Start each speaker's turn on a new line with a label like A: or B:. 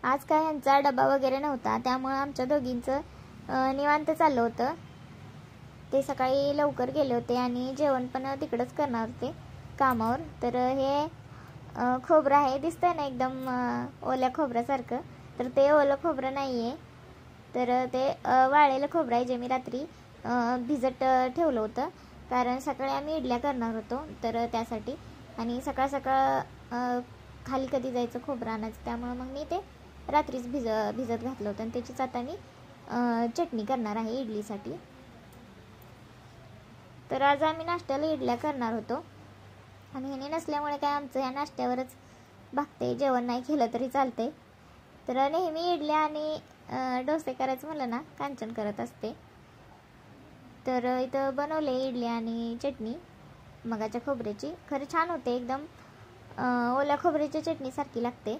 A: आज काय यांचा डबा वगैरे नव्हता, त्यामुळे आमच्या दोघींचं निवांत चाललं होतं. ते सकाळी लवकर गेले होते आणि जेवण पण तिकडंच करणार होते कामावर. तर हे खोबरं आहे, दिसतंय ना एकदम ओल्या खोबऱ्यासारखं, तर ते ओलं खोबरं नाही आहे, तर ते वाळलेलं खोबरं आहे जे मी रात्री भिजत ठेवलं होतं. कारण सकाळी आम्ही इडल्या करणार होतो, तर त्यासाठी. आणि सकाळ सकाळ खाली कधी जायचं खोबरं आणायचं, त्यामुळं मग मी ते रात्रीच भिजत घातलं होतं आणि त्याचीच आता मी चटणी करणार आहे इडलीसाठी. तर आज आम्ही नाश्त्याला इडल्या करणार होतो आणि ह्याने नसल्यामुळे काय आमचं ह्या नाश्त्यावरच भागते, जेवण नाही केलं तरी चालते. तर नेहमी इडल्या आणि डोसे करायचं म्हणलं ना कांचन करत असते. तर इथं बनवले इडली आणि चटणी मगाच्या खोबऱ्याची. खरं छान होते एकदम, ओल्या खोबऱ्याची चटणी सारखी लागते.